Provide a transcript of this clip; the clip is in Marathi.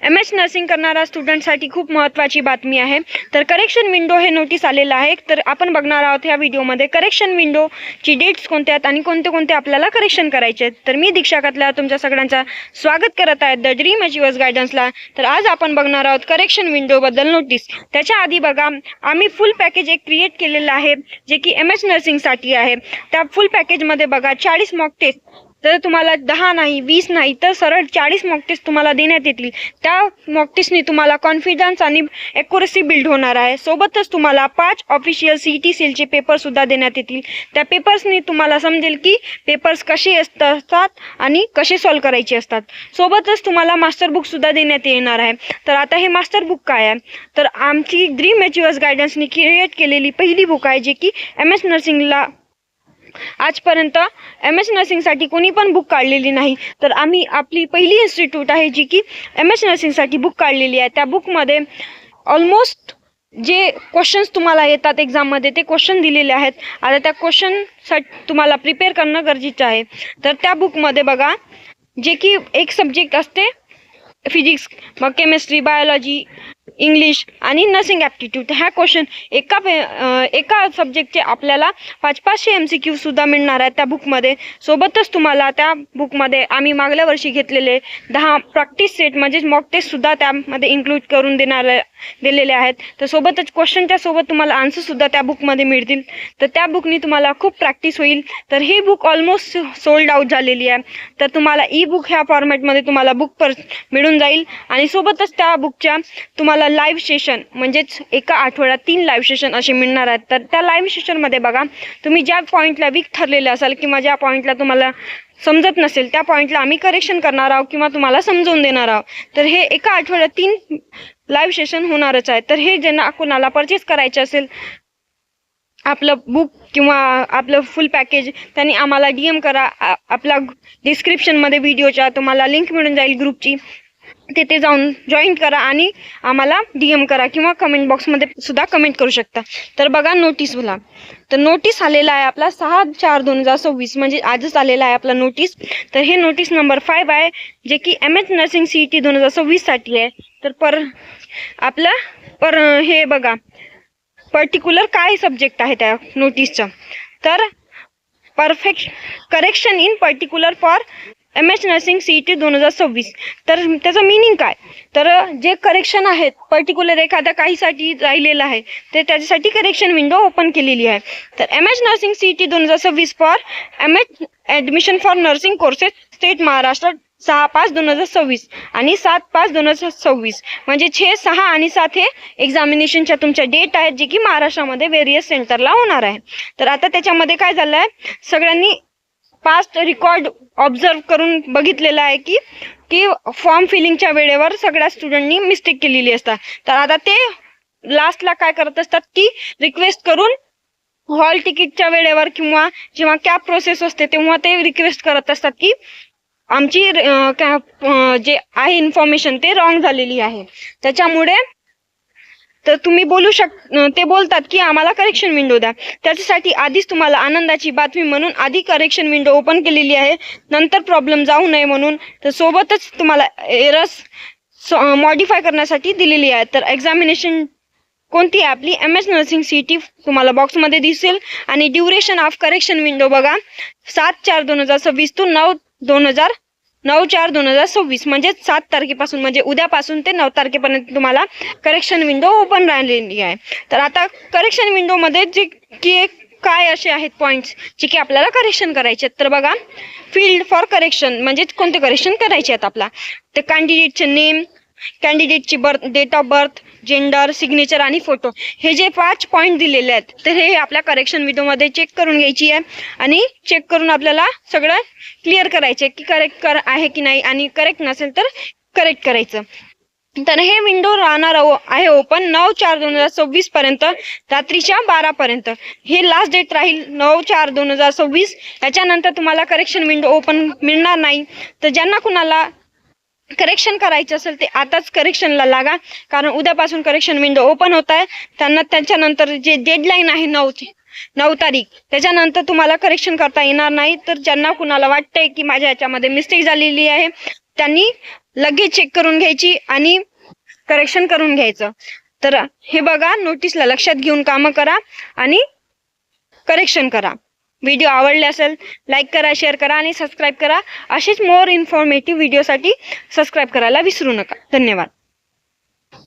MS नर्सिंग करणाऱ्या स्टुडंटसाठी खूप महत्त्वाची बातमी आहे। तर करेक्शन विंडो हे नोटीस आलेलं आहे। तर आपण बघणार आहोत या व्हिडिओमध्ये करेक्शन विंडोची डेट्स कोणत्या आहेत आणि कोणते कोणते आपल्याला करेक्शन करायचे आहेत। तर मी दीक्षा कातला तुमच्या सगळ्यांचा स्वागत करत आहे द ड्रीम अचिव्हर्स गायडन्सला। तर आज आपण बघणार आहोत करेक्शन विंडोबद्दल नोटीस। त्याच्या आधी बघा, आम्ही फुल पॅकेज एक क्रिएट केलेलं आहे जे की MS नर्सिंगसाठी आहे। त्या फुल पॅकेजमध्ये बघा 40 मॉक टेस्ट, तर तुम्हाला 10 नाही 20 नाही तर सरळ 40 मॉक टेस्ट तुम्हाला देण्यात येतील। त्या मॉक टेस्टनी तुम्हाला कॉन्फिडन्स आणि ॲक्युरसी बिल्ड होणार आहे। सोबतच तुम्हाला 5 ऑफिशियल CET सेलचे पेपर सुद्धा देण्यात येतील। त्या पेपर्सनी तुम्हाला समजेल की पेपर्स कसे असतात आणि कसे सॉल्व करायचे असतात। सोबतच तुम्हाला मास्टर बुक सुद्धा देण्यात येणार आहे। तर आता हे मास्टर बुक काय आहे, तर आमची ड्रीम अचिव्हर्स गायडन्सनी क्रिएट केलेली पहिली बुक आहे जे की MS नर्सिंगला आजपर्यंत MS नर्सिंगसाठी कोणी पण बुक काढलेली नाही। तर आम्ही आपली पहिली इन्स्टिट्यूट आहे जी की MS नर्सिंगसाठी बुक काढलेली आहे। त्या बुकमध्ये ऑलमोस्ट जे क्वेश्चन्स तुम्हाला येतात एक्झाममध्ये ते क्वेश्चन दिलेले आहेत। आता त्या क्वेश्चनसाठी तुम्हाला प्रिपेअर करणं गरजेचं आहे। तर त्या बुकमध्ये बघा, जे की एक सब्जेक्ट असते फिजिक्स, मग केमिस्ट्री, बायोलॉजी, इंग्लिश आणि नर्सिंग ॲप्टिट्यूड, ह्या क्वेश्चन एका सब्जेक्टचे आपल्याला 500 MCQ सुद्धा मिळणार आहेत त्या बुकमध्ये। सोबतच तुम्हाला त्या बुकमध्ये आम्ही मागल्या वर्षी घेतलेले 10 प्रॅक्टिस सेट म्हणजे मॉक टेस्ट सुद्धा त्यामध्ये इन्क्लूड करून दिलेले आहेत। तर सोबतच क्वेश्चनच्या सोबत तुम्हाला आन्सर सुद्धा त्या बुकमध्ये मिळतील। तर त्या बुकनी तुम्हाला खूप प्रॅक्टिस होईल। तर ही बुक ऑलमोस्ट सोल्ड आउट झालेली आहे। तर तुम्हाला ई-बुक ह्या फॉर्मॅटमध्ये तुम्हाला बुक मिळून जाईल आणि सोबतच त्या बुकच्या तुम्हाला लाईव्ह सेशन म्हणजेच एका आठवड्यात 3 लाईव्ह सेशन असे मिळणार आहेत। तर त्या लाईव्ह सेशनमध्ये बघा, तुम्ही ज्या पॉईंटला वीक ठरलेले असाल किंवा ज्या पॉईंटला तुम्हाला समजत नसेल त्या पॉईंटला आम्ही करेक्शन करणार आहोत किंवा तुम्हाला समजून देणार आहोत। तर हे एका आठवड्यात 3 लाईव्ह सेशन होणारच आहे। तर हे ज्यांना कोणाला परचेस करायचे असेल आपलं बुक किंवा आपलं फुल पॅकेज, त्यांनी आम्हाला DM करा। आपला डिस्क्रिप्शनमध्ये व्हिडिओच्या तुम्हाला लिंक मिळून जाईल ग्रुपची, तिथे जाऊन जॉईन करा आणि आम्हाला DM करा किंवा कमेंट बॉक्समध्ये सुद्धा कमेंट करू शकता। तर बघा नोटीस बोला, तर नोटीस आलेला आहे आपला 6/4/2024 म्हणजे आजच आलेला आहे आपला नोटीस। तर हे नोटीस नंबर 5 आहे जे की MS नर्सिंग CET 2026 साठी आहे। तर हे बघा पर्टिक्युलर काय सब्जेक्ट आहे त्या नोटीसचं, तर perfect correction in particular for MS nursing CET 2026। तर त्याचं मिनिंग काय, तर जे करेक्शन आहेत पर्टिक्युलर एखाद्या काहीसाठी राहिलेलं आहे ते त्याच्यासाठी करेक्शन विंडो ओपन केलेली आहे। तर MS nursing CET 2026 for MS admission for nursing courses state Maharashtra 6/5/2026 आणि 7/5/2026 म्हणजे 6, 6 आणि 7 हे एक्झामिनेशनच्या तुमच्या डेट आहेत जे की महाराष्ट्रामध्ये वेरियस सेंटरला होणार आहे। तर आता त्याच्यामध्ये काय झालं आहे, सगळ्यांनी पास्ट रेकॉर्ड ऑब्झर्व करून बघितलेलं आहे की फॉर्म फिलिंगच्या वेळेवर सगळ्या स्टुडंटनी मिस्टेक केलेली असतात। तर आता ते लास्टला काय करत असतात की रिक्वेस्ट करून हॉल तिकीटच्या वेळेवर किंवा जेव्हा कॅब प्रोसेस असते तेव्हा ते रिक्वेस्ट करत असतात की आमची जे आहे इन्फॉर्मेशन ते रॉंग झालेली आहे। त्याच्यामुळे तर तुम्ही ते बोलतात की आम्हाला करेक्शन विंडो द्या। त्याच्यासाठी आधीच तुम्हाला आनंदाची बातमी म्हणून आधी करेक्शन विंडो ओपन केलेली आहे, नंतर प्रॉब्लेम जाऊ नये म्हणून। तर सोबतच तुम्हाला एरर्स मॉडिफाय करण्यासाठी दिलेली आहे। तर एक्झामिनेशन कोणती आहे आपली MS नर्सिंग CET तुम्हाला बॉक्समध्ये दिसेल आणि ड्युरेशन ऑफ करेक्शन विंडो बघा 7/4/2026 to 9/4/2026 म्हणजे 7 तारखेपासून म्हणजे उद्यापासून ते 9 तारखेपर्यंत तुम्हाला करेक्शन विंडो ओपन राहिलेली आहे। तर आता करेक्शन विंडोमध्ये काय असे आहेत पॉईंट्स जे की आपल्याला करेक्शन करायचे आहेत, तर बघा फील्ड फॉर करेक्शन म्हणजे कोणते करेक्शन करायचे आहेत आपला, ते कॅन्डिडेटचे नेम, कॅन्डिडेटची date of birth, gender, signature आणि फोटो, हे जे 5 पॉईंट दिलेले आहेत तर हे आपल्या करेक्शन विंडोमध्ये चेक करून घ्यायची आहे आणि चेक करून आपल्याला सगळं क्लिअर करायचे की करेक्ट आहे की नाही आणि करेक्ट नसेल तर करेक्ट करायचं। तर हे विंडो राहणार आहे ओपन 9/4/2026 पर्यंत रात्रीच्या 12 पर्यंत। हे लास्ट डेट राहील 9/4/2026। याच्यानंतर तुम्हाला करेक्शन विंडो ओपन मिळणार नाही। तर ज्यांना कुणाला करेक्शन करायचं असेल ते आताच करेक्शनला लागा, कारण उद्यापासून करेक्शन विंडो ओपन होत आहे। त्याच्यानंतर जे डेडलाईन आहे 9 तारीख, त्याच्यानंतर तुम्हाला करेक्शन करता येणार नाही। तर ज्यांना कुणाला वाटतंय की माझ्या याच्यामध्ये मिस्टेक झालेली आहे त्यांनी लगेच चेक करून घ्यायची आणि करेक्शन करून घ्यायचं. तर हे बघा, नोटीसला लक्षात घेऊन कामं करा आणि करेक्शन करा. व्हिडिओ आवडले असेल लाईक करा, शेअर करा आणि सबस्क्राईब करा. असेच मोर इन्फॉर्मेटिव्ह व्हिडिओसाठी सबस्क्राईब करायला विसरू नका. धन्यवाद.